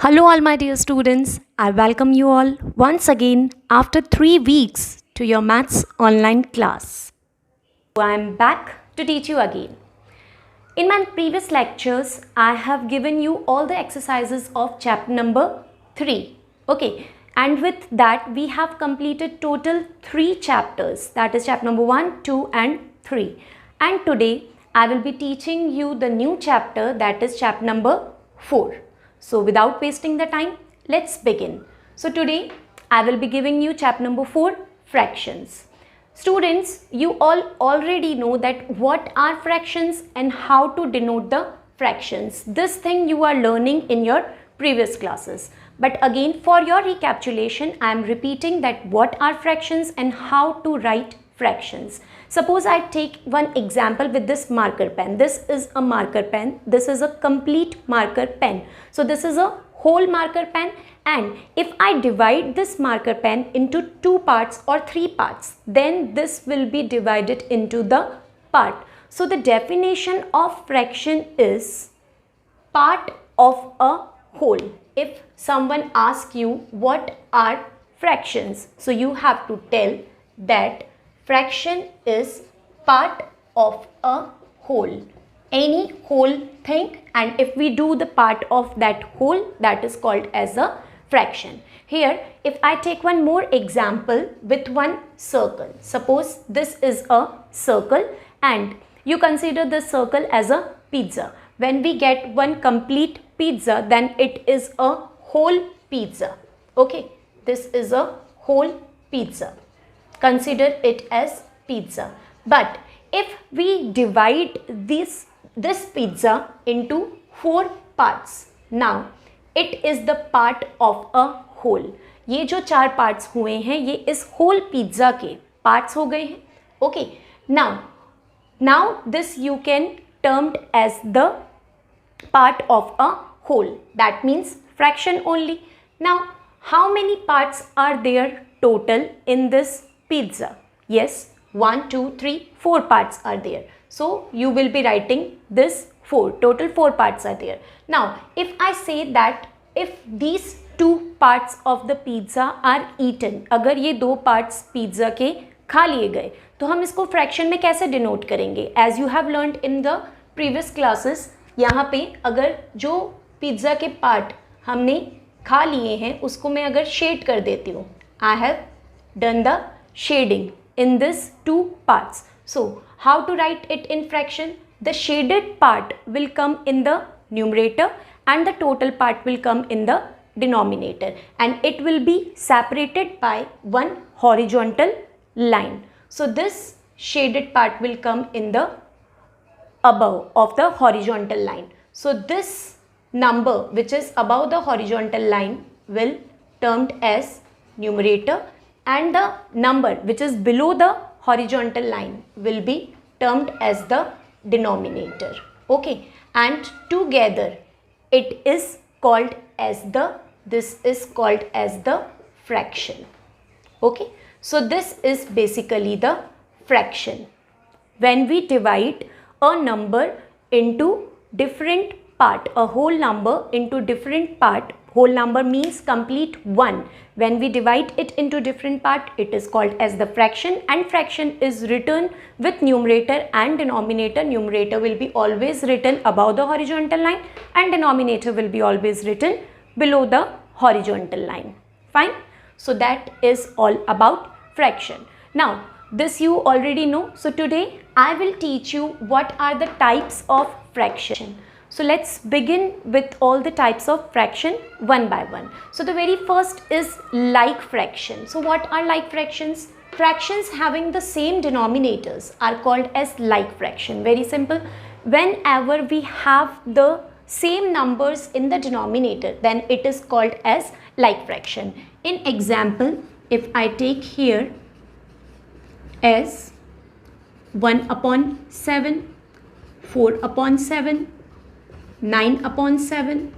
Hello, all my dear students. I welcome you all once again after 3 weeks to your maths online class. I am back to teach you again. In my previous lectures, I have given you all the exercises of chapter number 3. Okay, and with that, we have completed total 3 chapters. That is chapter number 1, 2, and 3. And today, I will be teaching you the new chapter, that is chapter number 4. So without wasting the time, let's begin. So today I will be giving you chapter number 4, fractions. Students, you all already know that what are fractions and how to denote the fractions. This thing you are learning in your previous classes. But again, for your recapitulation, I am repeating that what are fractions and how to write fractions. Suppose I take one example with this marker pen. This is a marker pen. This is a complete marker pen. So this is a whole marker pen, and if I divide this marker pen into 2 parts or 3 parts, then this will be divided into the part. So the definition of fraction is part of a whole. If someone asks you what are fractions, so you have to tell that fraction is part of a whole, any whole thing, and if we do the part of that whole, that is called as a fraction. Here, if I take one more example with one circle, suppose this is a circle and you consider this circle as a pizza. When we get one complete pizza, then it is a whole pizza. Okay, this is a whole pizza. Consider it as pizza. But if we divide this pizza into 4 parts, now it is the part of a whole. ये जो 4 parts हुए हैं, ये इस whole pizza के parts हो गए हैं. Okay, now this you can termed as the part of a whole. That means fraction only. Now, how many parts are there total in this pizza? Yes, 1, 2, 3, 4 parts are there. So you will be writing this 4. Total 4 parts are there. Now, if I say that if these 2 parts of the pizza are eaten, अगर ये 2 parts pizza के खा लिए गए, तो हम इसको fraction में कैसे denote करेंगे? As you have learned in the previous classes, यहाँ पे अगर जो pizza के part हमने खा लिए हैं, उसको मैं अगर shade कर देती हूँ, I have done the shading in this 2 parts. So how to write it in fraction? The shaded part will come in the numerator and the total part will come in the denominator, and it will be separated by one horizontal line. So this shaded part will come in the above of the horizontal line. So this number which is above the horizontal line will termed as numerator, and the number which is below the horizontal line will be termed as the denominator. Okay, and together it is called as the fraction. Okay, so this is basically the fraction. When we divide a number into different part, a whole number into different part, whole number means complete one. When we divide it into different part, it is called as the fraction, and fraction is written with numerator and denominator. Numerator will be always written above the horizontal line and denominator will be always written below the horizontal line. Fine. So that is all about fraction. Now this you already know. So today I will teach you what are the types of fraction. So let's begin with all the types of fraction one by one. So the very first is like fraction. So what are like fractions? Fractions having the same denominators are called as like fraction. Very simple. Whenever we have the same numbers in the denominator, then it is called as like fraction. In example, if I take here as 1/7, 4/7, 9/7,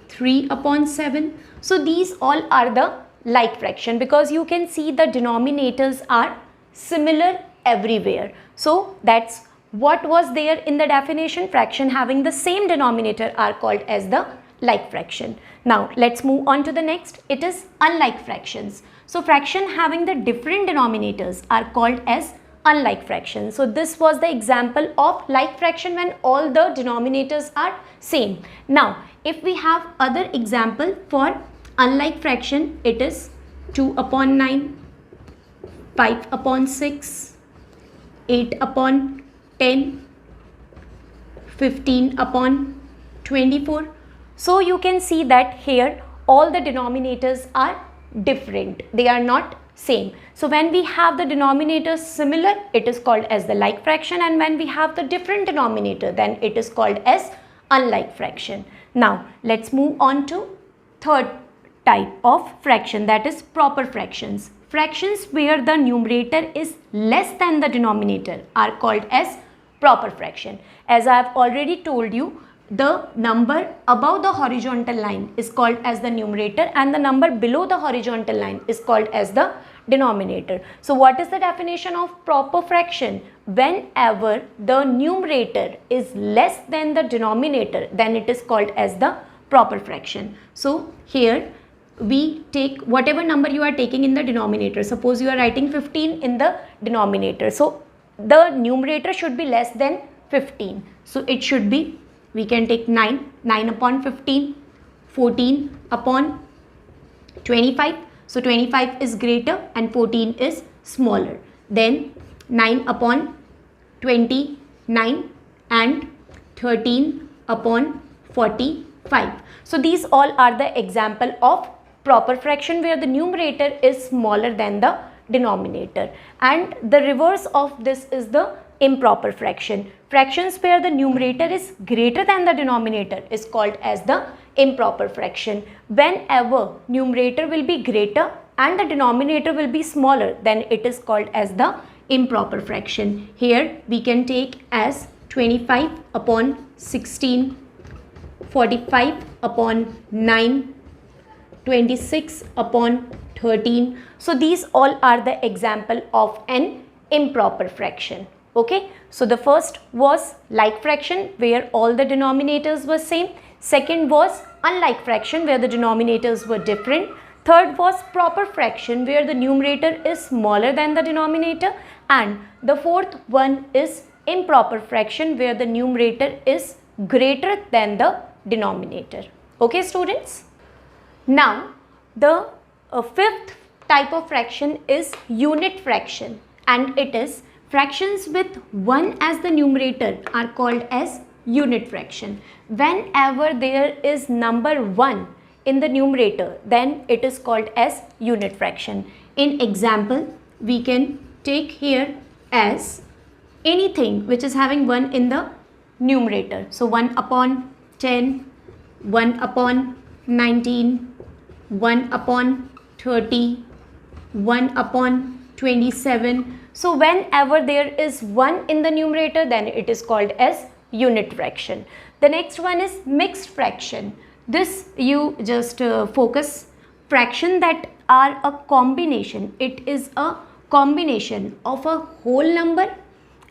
3/7. So these all are the like fraction, because you can see the denominators are similar everywhere. So that's what was there in the definition. Fraction having the same denominator are called as the like fraction. Now let's move on to the next. It is unlike fractions. So fraction having the different denominators are called as unlike fraction. So this was the example of like fraction when all the denominators are same. Now if we have other example for unlike fraction, it is 2 upon 9, 5 upon 6, 8 upon 10, 15 upon 24. So you can see that here all the denominators are different. They are not same. So when we have the denominators similar, it is called as the like fraction, and when we have the different denominator, then it is called as unlike fraction. Now let's move on to third type of fraction, that is proper fractions. Fractions where the numerator is less than the denominator are called as proper fraction. As I have already told you, the number above the horizontal line is called as the numerator and the number below the horizontal line is called as the denominator. So what is the definition of proper fraction? Whenever the numerator is less than the denominator, then it is called as the proper fraction. So here we take whatever number you are taking in the denominator. Suppose you are writing 15 in the denominator. So the numerator should be less than 15. So it should be, we can take 9 upon 15, 14 upon 25. So 25 is greater and 14 is smaller. Then 9 upon 29 and 13 upon 45. So these all are the example of proper fraction where the numerator is smaller than the denominator. And the reverse of this is the improper fraction. Fractions where the numerator is greater than the denominator is called as the improper fraction. Whenever numerator will be greater and the denominator will be smaller, then it is called as the improper fraction. Here we can take as 25 upon 16, 45 upon 9, 26 upon 13. So these all are the example of an improper fraction. Okay, so the first was like fraction where all the denominators were same. Second was unlike fraction where the denominators were different. Third was proper fraction where the numerator is smaller than the denominator. And the fourth one is improper fraction where the numerator is greater than the denominator. Okay students? Now the fifth type of fraction is unit fraction, and it is fractions with 1 as the numerator are called as unit fraction. Whenever there is number 1 in the numerator, then it is called as unit fraction. In example, we can take here as anything which is having 1 in the numerator. So 1 upon 10, 1 upon 19, 1 upon 30, 1 upon 27. So whenever there is 1 in the numerator, then it is called as unit fraction. The next one is mixed fraction. This you just focus. Fraction that are a combination. It is a combination of a whole number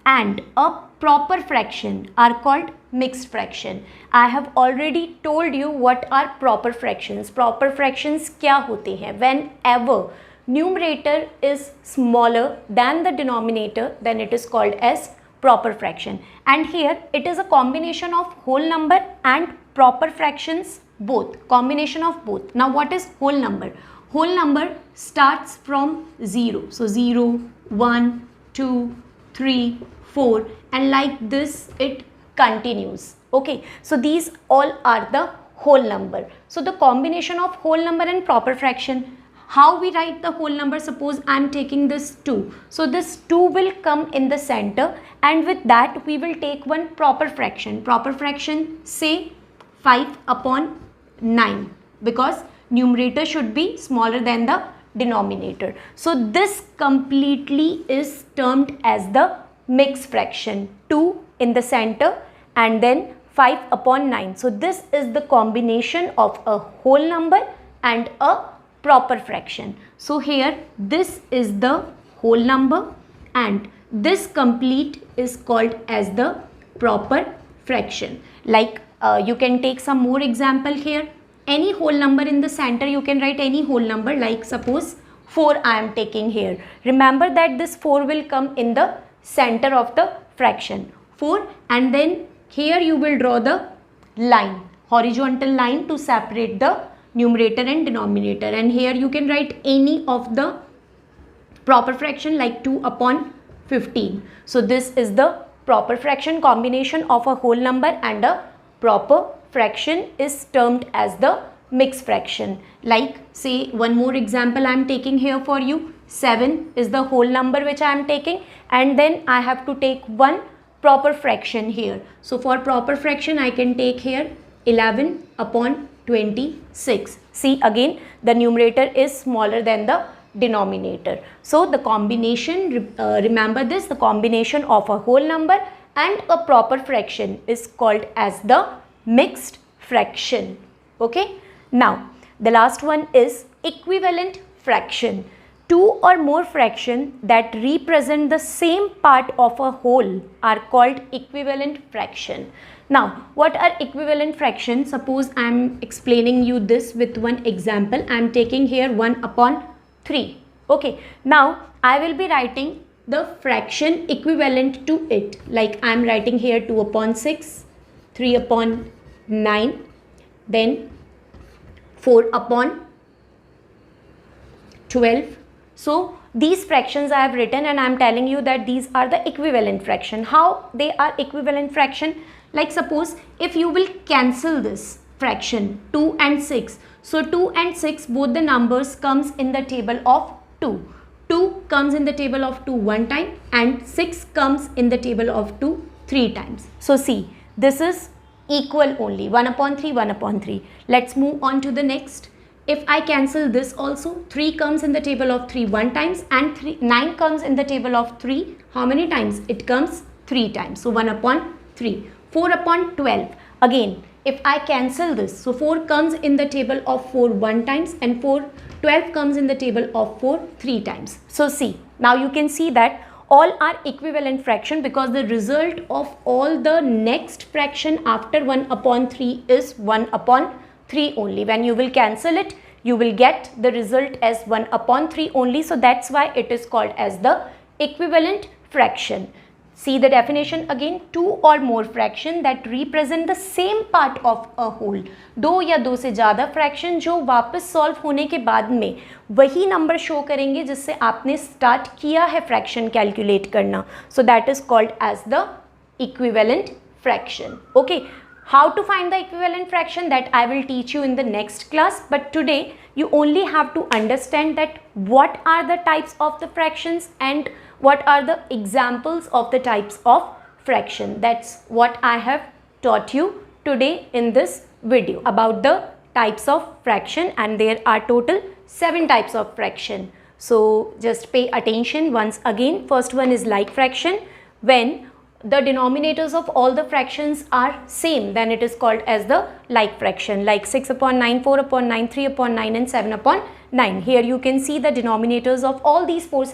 and a proper fraction are called mixed fraction. I have already told you what are proper fractions. Proper fractions क्या होते हैं? Whenever numerator is smaller than the denominator, then it is called as proper fraction. And here it is a combination of whole number and proper fractions both. Combination of both. Now what is whole number? Whole number starts from 0. So 0, 1, 2, 3, 4 and like this it continues. Okay, so these all are the whole number. So the combination of whole number and proper fraction. How we write the whole number? Suppose I am taking this 2. So this 2 will come in the center and with that we will take one proper fraction. Proper fraction say 5 upon 9 because numerator should be smaller than the denominator. So this completely is termed as the mixed fraction. 2 in the center and then 5 upon 9. So this is the combination of a whole number and a proper fraction. So here this is the whole number and this complete is called as the proper fraction. Like You can take some more example here. Any whole number in the center, you can write any whole number, like suppose 4 I am taking here. Remember that this 4 will come in the center of the fraction 4, and then here you will draw the line, horizontal line, to separate the numerator and denominator, and here you can write any of the proper fraction like 2 upon 15. So this is the proper fraction. Combination of a whole number and a proper fraction is termed as the mixed fraction. Like say one more example I am taking here for you. 7 is the whole number which I am taking, and then I have to take one proper fraction here. So for proper fraction I can take here 11 upon 26. See, again the numerator is smaller than the denominator. So the combination, remember this, the combination of a whole number and a proper fraction is called as the mixed fraction. Okay. Now the last one is equivalent fraction. Two or more fractions that represent the same part of a whole are called equivalent fraction. Now what are equivalent fractions? Suppose I am explaining you this with one example. I am taking here 1 upon 3. Okay, now I will be writing the fraction equivalent to it, like I am writing here 2 upon 6, 3 upon 9, then 4 upon 12. So these fractions I have written, and I am telling you that these are the equivalent fraction. How they are equivalent fraction? Like suppose if you will cancel this fraction 2 and 6. So 2 and 6, both the numbers comes in the table of 2. 2 comes in the table of 2 one time, and 6 comes in the table of 2 3 times. So see, this is equal only, 1 upon 3, 1 upon 3. Let's move on to the next. If I cancel this also, 3 comes in the table of 3 one times, and 9 comes in the table of 3 how many times? It comes 3 times. So 1 upon 3. 4 upon 12. Again, if I cancel this, so 4 comes in the table of 4 one times, and 12 comes in the table of 4 3 times. So see, now you can see that all are equivalent fraction, because the result of all the next fraction after 1 upon 3 is 1 upon 3 only. When you will cancel it, you will get the result as 1 upon 3 only. So that's why it is called as the equivalent fraction. See the definition again. Two or more fraction that represent the same part of a whole. दो या दो से ज़्यादा fraction जो वापस solve होने के बाद में वही नंबर शो करेंगे जिससे आपने स्टार्ट किया है फ्रैक्शन कैलकुलेट करना. So that is called as the equivalent fraction. Okay, how to find the equivalent fraction, that I will teach you in the next class, but today you only have to understand that what are the types of the fractions and what are the examples of the types of fraction. That's what I have taught you today in this video about the types of fraction, and there are total 7 types of fraction. So just pay attention once again. First one is like fraction. When the denominators of all the fractions are same, then it is called as the like fraction, like 6 upon 9, 4 upon 9, 3 upon 9 and 7 upon 9. Here you can see the denominators of all these four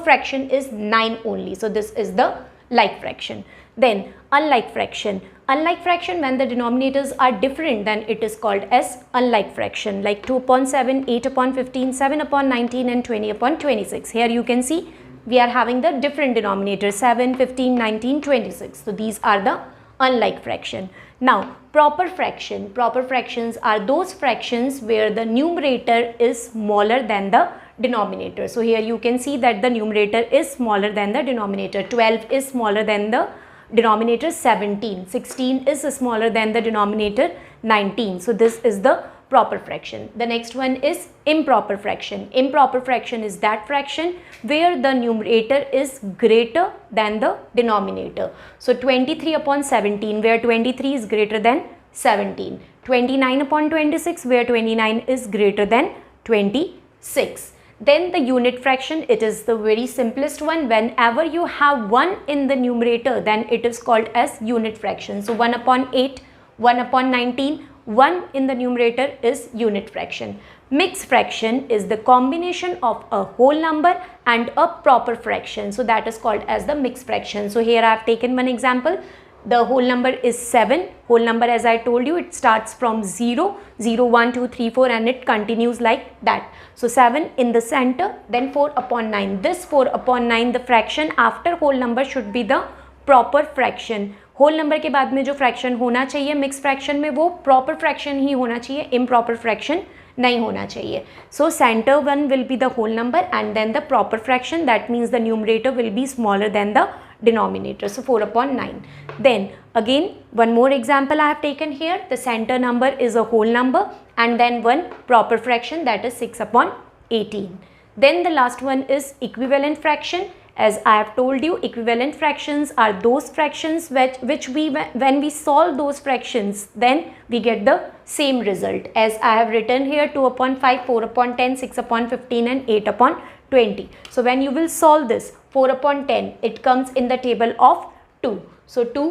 fraction is 9 only. So this is the like fraction. Then unlike fraction. Unlike fraction, when the denominators are different, then it is called as unlike fraction, like 2 upon 7, 8 upon 15, 7 upon 19 and 20 upon 26. Here you can see we are having the different denominators, 7, 15, 19, 26. So these are the unlike fraction. Now proper fraction. Proper fractions are those fractions where the numerator is smaller than the denominator. So here you can see that the numerator is smaller than the denominator. 12 is smaller than the denominator 17. 16 is smaller than the denominator 19. So this is the proper fraction. The next one is improper fraction. Improper fraction is that fraction where the numerator is greater than the denominator. So 23 upon 17, where 23 is greater than 17. 29 upon 26, where 29 is greater than 26. Then the unit fraction, it is the very simplest one. Whenever you have 1 in the numerator, then it is called as unit fraction. So 1 upon 8, 1 upon 19, 1 in the numerator is unit fraction. Mixed fraction is the combination of a whole number and a proper fraction. So that is called as the mixed fraction. So here I have taken one example. the whole number is 7. Whole number, as I told you, it starts from 0, 0, 1, 2, 3, 4 and it continues like that. So 7 in the center, then 4 upon 9. This 4 upon 9, the fraction after whole number should be the proper fraction. Whole number के बाद में जो fraction होना चाहिए mix fraction में, वो proper fraction ही होना चाहिए, इम्प्रॉपर फ्रैक्शन नहीं होना चाहिए. So centre one will be the whole number and then the proper fraction, that means the numerator will be smaller than the denominator, so 4 upon 9. Then again one more example I have taken here. The center number is a whole number and then one proper fraction, that is 6 upon 18. Then the last one is equivalent fraction. As I have told you, equivalent fractions are those fractions which when we solve those fractions, then we get the same result. As I have written here, 2 upon 5, 4 upon 10, 6 upon 15 and 8 upon 20. So when you will solve this, 4 upon 10, it comes in the table of 2. So 2,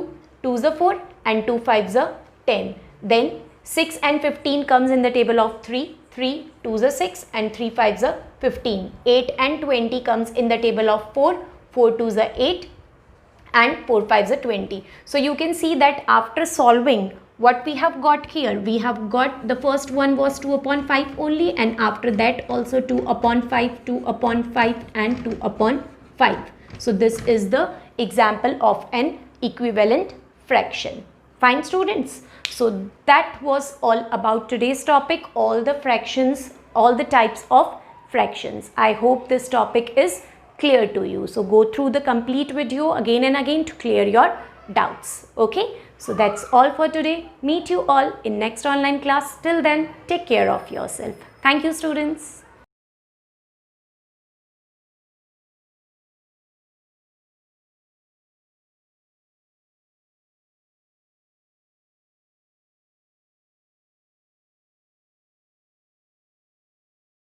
2's are 4 and 2 5's are 10. Then 6 and 15 comes in the table of 3, 3, 2's are 6 and 3 5's are 15. 8 and 20 comes in the table of 4, 4 2's are 8 and 4 5's are 20. So you can see that after solving, what we have got here, we have got the first one was 2 upon 5 only, and after that also 2 upon 5, 2 upon 5 and 2 upon 5. So this is the example of an equivalent fraction. Fine students. So that was all about today's topic, all the fractions, all the types of fractions. I hope this topic is clear to you. So go through the complete video again and again to clear your doubts. Okay. So that's all for today. Meet you all in next online class. Till then, take care of yourself. Thank you, students.